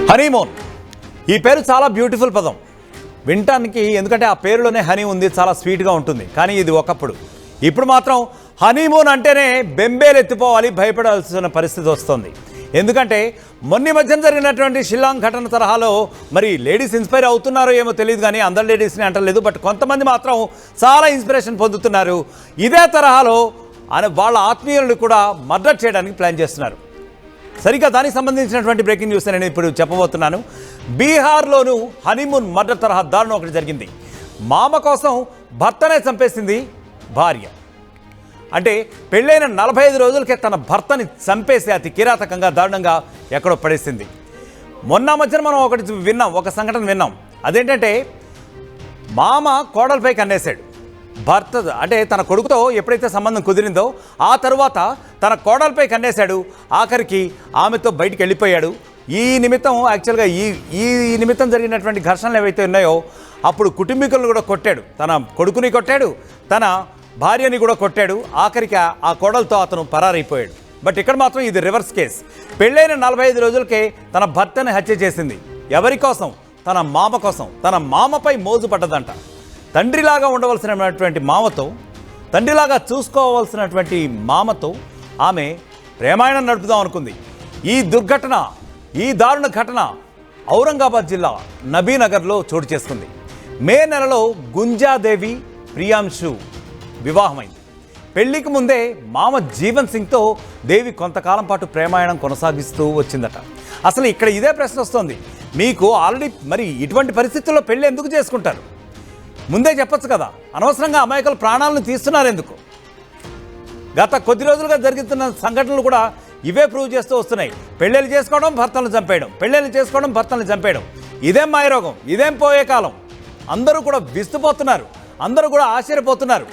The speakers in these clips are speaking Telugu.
హనీమూన్ ఈ పేరు చాలా బ్యూటిఫుల్ పదం వినటానికి, ఎందుకంటే ఆ పేరులోనే హనీ ఉంది, చాలా స్వీట్గా ఉంటుంది. కానీ ఇది ఒకప్పుడు. ఇప్పుడు మాత్రం హనీమూన్ అంటేనే బెంబేలు ఎత్తిపోవాలి, భయపడాల్సిన పరిస్థితి వస్తుంది. ఎందుకంటే మొన్న మధ్యన జరిగినటువంటి షిల్లాంగ్ ఘటన తరహాలో మరి లేడీస్ ఇన్స్పైర్ అవుతున్నారో ఏమో తెలియదు, కానీ అందరు లేడీస్ని అంటలేదు. బట్ కొంతమంది మాత్రం చాలా ఇన్స్పిరేషన్ పొందుతున్నారు. ఇదే తరహాలో వాళ్ళ ఆత్మీయులను కూడా మర్డర్ చేయడానికి ప్లాన్ చేస్తున్నారు. సరిగ్గా దానికి సంబంధించినటువంటి బ్రేకింగ్ న్యూస్ నేను ఇప్పుడు చెప్పబోతున్నాను. బీహార్లోనూ హనీమూన్ మర్డర్ తరహా దారుణం ఒకటి జరిగింది. మామ కోసం భర్తనే చంపేసింది భార్య. అంటే పెళ్ళైన 45 రోజులకే తన భర్తని చంపేసి అతి కిరాతకంగా దారుణంగా ఎక్కడో పడేసింది. మొన్న మధ్యన మనం ఒక సంఘటన విన్నాం. అదేంటంటే మామ కోడలపై కన్నేశాడు. భర్త అంటే తన కొడుకుతో ఎప్పుడైతే సంబంధం కుదిరిందో ఆ తరువాత తన కోడలపై కన్నేశాడు. ఆఖరికి ఆమెతో బయటికి వెళ్ళిపోయాడు. ఈ నిమిత్తం యాక్చువల్గా ఈ నిమిత్తం జరిగినటువంటి ఘర్షణలు ఏవైతే ఉన్నాయో అప్పుడు కుటుంబీకులను కూడా కొట్టాడు. తన కొడుకుని కొట్టాడు, తన భార్యని కూడా కొట్టాడు. ఆఖరికి ఆ కోడలతో అతను పరారైపోయాడు. బట్ ఇక్కడ మాత్రం ఇది రివర్స్ కేస్. పెళ్ళైన 45 రోజులకే తన భర్తని హత్య చేసింది. ఎవరి కోసం? తన మామ కోసం. తన మామపై మోజు పడ్డదంట. తండ్రిలాగా ఉండవలసినటువంటి మామతో, తండ్రిలాగా చూసుకోవాల్సినటువంటి మామతో ఆమె ప్రేమాయణం నడుపుదాం అనుకుంది. ఈ దుర్ఘటన, ఈ దారుణ ఘటన ఔరంగాబాద్ జిల్లా నబీనగర్లో చోటు చేసుకుంది. మే నెలలో గుంజాదేవి ప్రియాంశు వివాహమైంది. పెళ్లికి ముందే మామ జీవన్ సింగ్తో దేవి కొంతకాలం పాటు ప్రేమాయణం కొనసాగిస్తూ వచ్చిందట. అసలు ఇక్కడ ఇదే ప్రశ్న వస్తుంది, మీకు ఆల్రెడీ మరి ఇటువంటి పరిస్థితుల్లో పెళ్ళి ఎందుకు చేసుకుంటారు? ముందే చెప్పచ్చు కదా. అనవసరంగా అమాయకుల ప్రాణాలను తీస్తున్నారు ఎందుకు? గత కొద్ది రోజులుగా జరుగుతున్న సంఘటనలు కూడా ఇవే ప్రూవ్ చేస్తూ వస్తున్నాయి. పెళ్ళిళ్ళు చేసుకోవడం, భర్తలను చంపేయడం, పెళ్ళిళ్ళు చేసుకోవడం, భర్తలను చంపేయడం. ఇదేం మాయరోగం, ఇదేం పోయే కాలం. అందరూ కూడా విస్తుపోతున్నారు, అందరూ కూడా ఆశ్చర్యపోతున్నారు,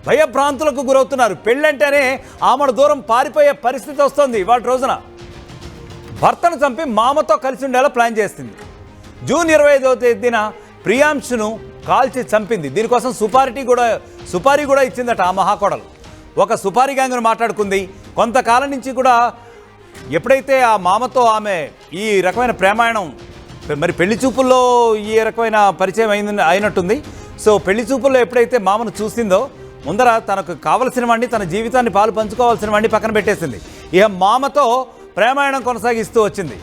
భయభ్రాంతులకు గురవుతున్నారు. పెళ్ళంటేనే ఆమెను దూరం పారిపోయే పరిస్థితి వస్తుంది. ఇవాళ రోజున భర్తను చంపి మామతో కలిసి ఉండేలా ప్లాన్ చేస్తుంది. జూన్ 25వ తేదీన ప్రియాంశును కాల్చి చంపింది. దీనికోసం సుపారీ కూడా ఇచ్చిందట ఆ మహాకోడలు. ఒక సుపారీ గ్యాంగ్ను మాట్లాడుకుంది. కొంతకాలం నుంచి కూడా ఎప్పుడైతే ఆ మామతో ఆమె ఈ రకమైన ప్రేమాయణం, మరి పెళ్లి చూపుల్లో ఈ రకమైన పరిచయం అయినట్టుంది. సో పెళ్లి చూపుల్లో ఎప్పుడైతే మామను చూసిందో ముందర తనకు కావలసిన వాడిని, తన జీవితాన్ని పాలు పంచుకోవాల్సిన వాడిని పక్కన పెట్టేసింది. ఇక మామతో ప్రేమాయణం కొనసాగిస్తూ వచ్చింది.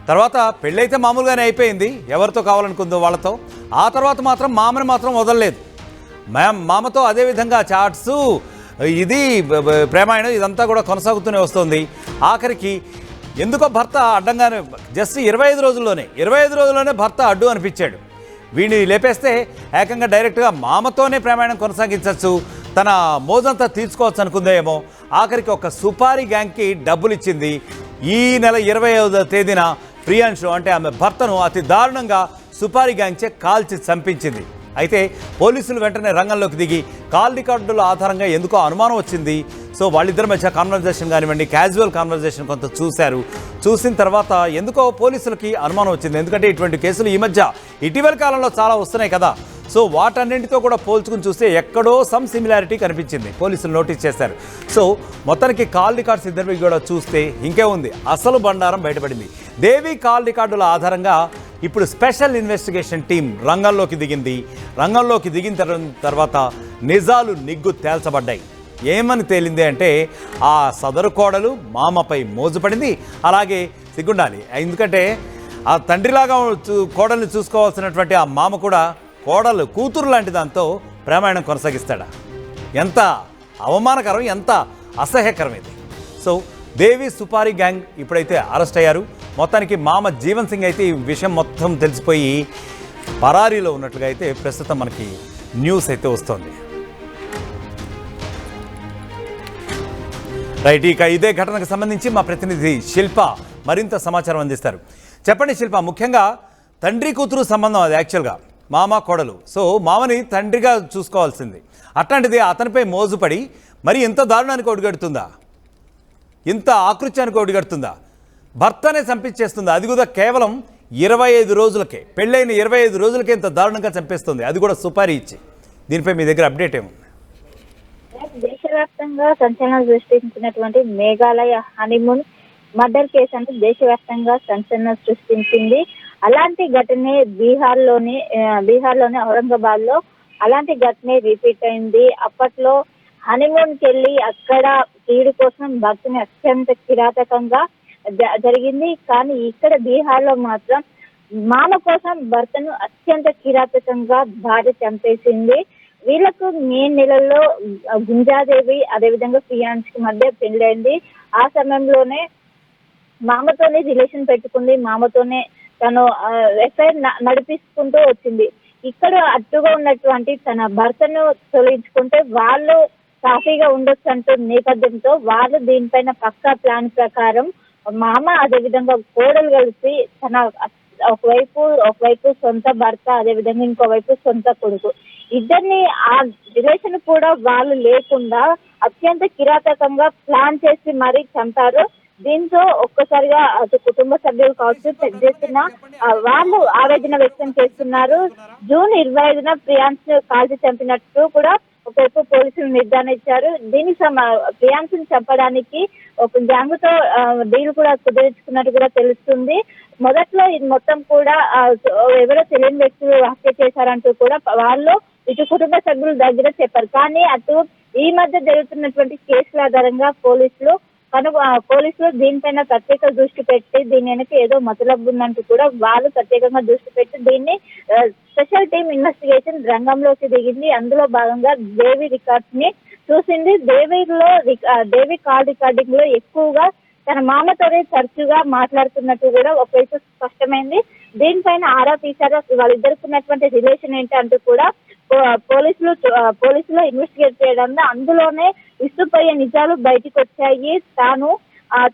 తర్వాత పెళ్ళైతే మామూలుగానే అయిపోయింది, ఎవరితో కావాలనుకుందో వాళ్ళతో. ఆ తర్వాత మాత్రం మామని మాత్రం వదలలేదు. మామతో అదేవిధంగా చాట్స్, ఇది ప్రేమాయణం ఇదంతా కూడా కొనసాగుతూనే వస్తుంది. ఆఖరికి ఎందుకో భర్త అడ్డంగానే జస్ట్ 25 రోజుల్లోనే భర్త అడ్డు అనిపించాడు. వీడిని లేపేస్తే ఏకంగా డైరెక్ట్గా మామతోనే ప్రేమాయణం కొనసాగించవచ్చు, తన మోజంతా తీర్చుకోవచ్చు అనుకుందేమో. ఆఖరికి ఒక సుపారీ గ్యాంగ్కి డబ్బులు ఇచ్చింది. ఈ నెల 25వ తేదీన ప్రియాంశు అంటే ఆమె భర్తను అతి దారుణంగా సుపారీ గ్యాంగ్చే కాల్చి చంపించింది. అయితే పోలీసులు వెంటనే రంగంలోకి దిగి కాల్ రికార్డుల ఆధారంగా ఎందుకో అనుమానం వచ్చింది. సో వాళ్ళిద్దరి మధ్య కాన్వర్జేషన్ కానివ్వండి, క్యాజువల్ కాన్వర్జేషన్ కొంత చూసిన తర్వాత ఎందుకో పోలీసులకి అనుమానం వచ్చింది. ఎందుకంటే ఇటువంటి కేసులు ఈ మధ్య ఇటీవల కాలంలో చాలా వస్తున్నాయి కదా. సో వాటన్నింటితో కూడా పోల్చుకుని చూస్తే ఎక్కడో సమ్ సిమిలారిటీ కనిపించింది. పోలీసులు నోటీస్ చేశారు. సో మొత్తానికి కాల్ రికార్డ్స్ ఇద్దరివి కూడా చూస్తే ఇంకే ఉంది, అసలు బండారం బయటపడింది. దేవి కాల్ రికార్డుల ఆధారంగా ఇప్పుడు స్పెషల్ ఇన్వెస్టిగేషన్ టీం రంగంలోకి దిగిన తర్వాత నిజాలు నిగ్గు తేల్చబడ్డాయి. ఏమని తేలింది అంటే ఆ సదరు కోడలు మామపై మోజుపడింది. అలాగే సిగ్గుండాలి, ఎందుకంటే ఆ తండ్రిలాగా కోడల్ని చూసుకోవాల్సినటువంటి ఆ మామ కూడా కూతురు లాంటి దాంతో ప్రేమాయణం కొనసాగిస్తాడా? ఎంత అవమానకరం, ఎంత అసహ్యకరం ఇది. సో దేవి సుపారీ గ్యాంగ్ ఇప్పుడైతే అరెస్ట్ అయ్యారు. మొత్తానికి మామ జీవన్ సింగ్ అయితే ఈ విషయం మొత్తం తెలిసిపోయి పరారీలో ఉన్నట్లుగా అయితే ప్రస్తుతం మనకి న్యూస్ అయితే వస్తుంది. రైట్, ఇక ఇదే ఘటనకు సంబంధించి మా ప్రతినిధి శిల్ప మరింత సమాచారం అందిస్తారు. చెప్పండి శిల్ప, ముఖ్యంగా తండ్రి కూతురు సంబంధం అది యాక్చువల్గా, మామ కోడలు. సో మామని తండ్రిగా చూసుకోవాల్సింది, అట్లాంటిది అతనిపై మోజుపడి మరి ఇంత దారుణానికి ఒడిగడుతుందా, ఇంత ఆకృత్యానికి ఒడిగడుతుందా, భర్తనే చంపించేస్తుందా? అది కూడా కేవలం 25 రోజులకే, పెళ్ళైన 25 రోజులకే ఇంత దారుణంగా చంపేస్తుంది, అది కూడా సుపారీ ఇచ్చి. దీనిపై మీ దగ్గర అప్డేట్ ఏముంది? దేశవ్యాప్తంగా సంచలనం సృష్టించినటువంటి మేఘాలయ హనీమూన్ మర్డర్ కేసు అంటే దేశవ్యాప్తంగా సంచలనం సృష్టించింది. అలాంటి ఘటనే బీహార్లోని ఔరంగాబాద్ లో అలాంటి ఘటనే రిపీట్ అయింది. అప్పట్లో హనీమూన్ కెళ్ళి అక్కడ ప్రియుడి కోసం భర్తని అత్యంత కిరాతకంగా జరిగింది. కానీ ఇక్కడ బీహార్ లో మాత్రం మామ కోసం భర్తను అత్యంత కిరాతకంగా భార్య చంపేసింది. వీళ్ళకు మే నెలలో గుంజాదేవి అదేవిధంగా ఫియాన్స్కి మధ్య పెళ్ళైంది. ఆ సమయంలోనే మామతోనే రిలేషన్ పెట్టుకుంది. మామతోనే తను ఎఫ్ఐఆర్ నడిపిస్తుంటూ వచ్చింది. ఇక్కడ అట్టుగా ఉన్నటువంటి తన భర్తను తొలగించుకుంటే వాళ్ళు సాఫీగా ఉండొచ్చు అంటూ నేపథ్యంతో వాళ్ళు దీనిపైన పక్కా ప్లాన్ ప్రకారం మామ అదేవిధంగా కోడలు కలిసి తన ఒకవైపు సొంత భర్త అదేవిధంగా ఇంకోవైపు సొంత కొడుకు ఇద్దరిని ఆ రిలేషన్ కూడా వాళ్ళు లేకుండా అత్యంత కిరాతకంగా ప్లాన్ చేసి మరీ చంపారు. దీంతో ఒక్కసారిగా అటు కుటుంబ సభ్యులు కావచ్చు చెక్ చేసిన వాళ్ళు ఆవేదన వ్యక్తం చేస్తున్నారు. జూన్ 25న ప్రియాంశ్ కాల్చి చంపినట్టు కూడా ఒకవైపు పోలీసులు నిర్ధారించారు. ప్రియాంశ్ చంపడానికి ఒక గ్యాంగ్ తో డీల్ కూడా కుదిరించుకున్నట్టు కూడా తెలుస్తుంది. మొదట్లో ఇది మొత్తం కూడా ఎవరో తెలియని వ్యక్తులు హత్య చేశారంటూ కూడా వాళ్ళు ఇటు కుటుంబ సభ్యుల దగ్గర చెప్పారు. కానీ అటు ఈ మధ్య జరుగుతున్నటువంటి కేసుల ఆధారంగా పోలీసులు దీనిపైన ప్రత్యేక దృష్టి పెట్టి దీని వెనక ఏదో మతలబు ఉందంటూ కూడా వాళ్ళు ప్రత్యేకంగా దృష్టి పెట్టి దీన్ని స్పెషల్ టీమ్ ఇన్వెస్టిగేషన్ రంగంలోకి దిగింది. అందులో భాగంగా దేవి రికార్డ్స్ ని చూసింది. దేవి కాల్ రికార్డింగ్ లో ఎక్కువగా తన మామతోనే తరచుగా మాట్లాడుతున్నట్టు కూడా ఒకవైపు స్పష్టమైంది. దీనిపైన ఆరా తీశారు. వాళ్ళిద్దరికి ఉన్నటువంటి రిలేషన్ ఏంటి అంటూ కూడా పోలీసులు ఇన్వెస్టిగేట్ చేయడంలో అందులోనే విస్తుపోయే నిజాలు బయటకు వచ్చాయి. తాను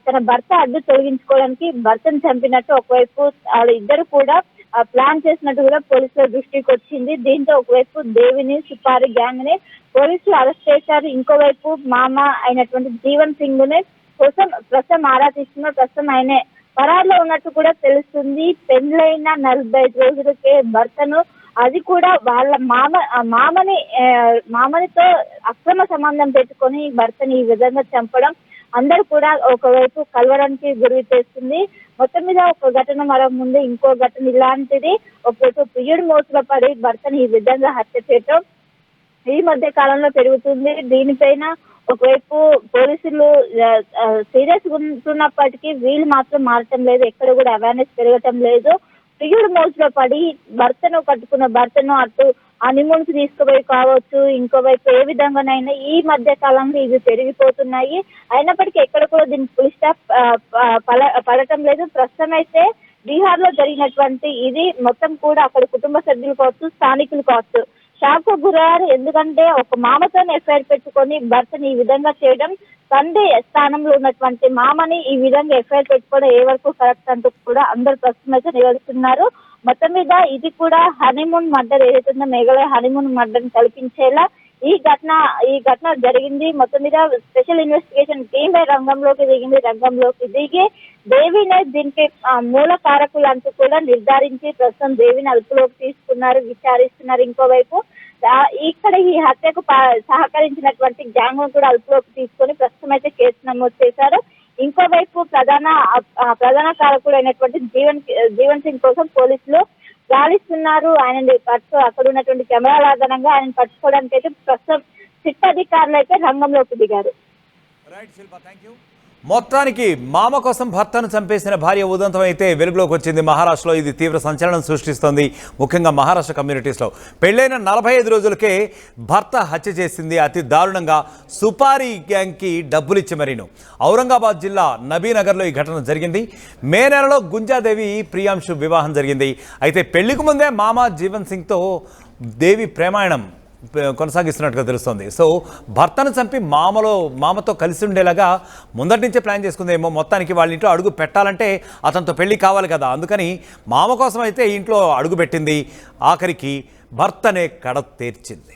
తన భర్త అడ్డు తొలగించుకోవడానికి భర్తను చంపినట్టు ఒకవైపు ఇద్దరు కూడా ప్లాన్ చేసినట్టు కూడా పోలీసుల దృష్టికి వచ్చింది. దీంతో ఒకవైపు దేవిని సుపారి గ్యాంగ్ ని పోలీసులు అరెస్ట్ చేశారు. ఇంకోవైపు మామ అయినటువంటి జీవన్ సింగ్ ని ప్రస్తుతం ఆరా తీస్తున్నారు. ప్రస్తుతం ఆయనే పరారులో ఉన్నట్టు కూడా తెలుస్తుంది. పెండ్లైన 45 రోజులకే భర్తను అది కూడా వాళ్ళ మామనితో అక్రమ సంబంధం పెట్టుకొని భర్తని ఈ విధంగా చంపడం అందరూ కూడా ఒకవైపు కలవడానికి గురి చేస్తుంది. మొత్తం మీద ఒక ఘటన మరో ముందు ఇంకో ఘటన ఇలాంటిది ఒకవైపు ప్రియుడి మోసులో పడి భర్తని ఈ విధంగా హత్య చేయటం ఈ మధ్య కాలంలో పెరుగుతుంది. దీనిపైన ఒకవైపు పోలీసులు సీరియస్ ఉంటున్నప్పటికీ వీళ్ళు మాత్రం మారటం లేదు. ఎక్కడ కూడా అవేర్నెస్ పెరగటం లేదు. ప్రియుడు మోసులో పడి కట్టుకున్న భర్తను అటు హనీమూన్ కి తీసుకుపోయి కావచ్చు, ఇంకోవైపు ఏ విధంగానైనా ఈ మధ్య కాలంలో ఇవి పెరిగిపోతున్నాయి. అయినప్పటికీ ఎక్కడ కూడా దీనికి ఫుల్ స్టాప్ పడటం లేదు. ప్రస్తుతం అయితే బీహార్ లో జరిగినటువంటి ఇది మొత్తం కూడా అక్కడ కుటుంబ సభ్యులు కావచ్చు, స్థానికులు కావచ్చు షాక్ గురయ్యారు. ఎందుకంటే ఒక మామతోనే ఎఫ్ఐఆర్ పెట్టుకొని భర్తని ఈ విధంగా చేయడం, తండ్రి స్థానంలో ఉన్నటువంటి మామని ఈ విధంగా ఎఫ్ఐఆర్ పెట్టుకోవడం ఏ వరకు కరెక్ట్ అంటూ కూడా అందరు ప్రస్తుతం అయితే నిలబడుతున్నారు. మొత్తం మీద ఇది కూడా హనీమూన్ మర్డర్ ఏదైతుందో మేఘాలయ హనీమూన్ మర్డర్ కల్పించేలా ఈ ఘటన జరిగింది. మొత్తం మీద స్పెషల్ ఇన్వెస్టిగేషన్ టీమే రంగంలోకి దిగి దేవినే దీనికి మూల కారకులు అంటూ కూడా నిర్ధారించి ప్రస్తుతం దేవిని అదుపులోకి తీసుకున్నారు, విచారిస్తున్నారు. ఇంకోవైపు ఇక్కడ ఈ హత్యకు సహకరించినటువంటి గ్యాంగ్ కూడా అదుపులోకి తీసుకొని ప్రస్తుతం అయితే కేసు నమోదు చేశారు. ఇంకోవైపు ప్రధాన కారకుడు అయినటువంటి జీవన్ సింగ్ కోసం పోలీసులు గాలిస్తున్నారు. ఆయనని అక్కడ ఉన్నటువంటి కెమెరాల ఆధారంగా ఆయన పట్టుకోవడానికి అయితే ప్రస్తుతం సిట్ అధికారులు అయితే రంగంలోకి దిగారు. మొత్తానికి మామ కోసం భర్తను చంపేసిన భార్య ఉదంతం అయితే వెలుగులోకి వచ్చింది. మహారాష్ట్రలో ఇది తీవ్ర సంచలనం సృష్టిస్తోంది. ముఖ్యంగా మహారాష్ట్ర కమ్యూనిటీస్లో పెళ్ళైన 45 రోజులకే భర్త హత్య చేసింది. అతి దారుణంగా సుపారీ గ్యాంగ్కి డబ్బులు ఇచ్చి మరీను. ఔరంగాబాద్ జిల్లా నబీనగర్లో ఈ ఘటన జరిగింది. మే నెలలో గుంజాదేవి ప్రియాంశు వివాహం జరిగింది. అయితే పెళ్లికి ముందే మామ జీవన్ సింగ్తో దేవి ప్రేమాయణం కొనసాగిస్తున్నట్టుగా తెలుస్తుంది. సో భర్తను చంపి మామతో కలిసి ఉండేలాగా ముందటి నుంచే ప్లాన్ చేసుకుందేమో. మొత్తానికి వాళ్ళ ఇంట్లో అడుగు పెట్టాలంటే అతనితో పెళ్లి కావాలి కదా, అందుకని మామ కోసం అయితే ఇంట్లో అడుగు పెట్టింది. ఆఖరికి భర్తనే కడ తీర్చింది.